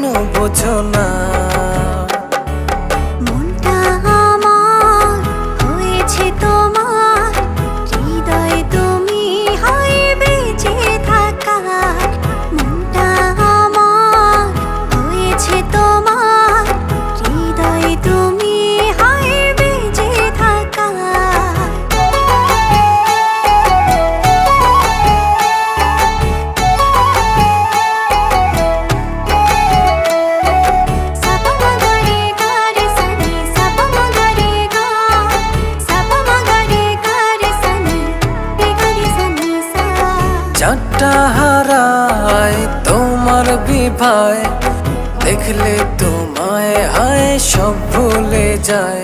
কেন বোঝো না? মনটা আমার হয়েছে তোমার, হৃদয়ে তুমি হয় বেঁচে থাকার। মনটা আমার হয়েছে তোমার, হৃদয়ে তুমি হয় বেঁচে থাকার। চারটা হারায় তোমার বিভায়, দেখলে তোমায় হায় সব ভুলে যায়।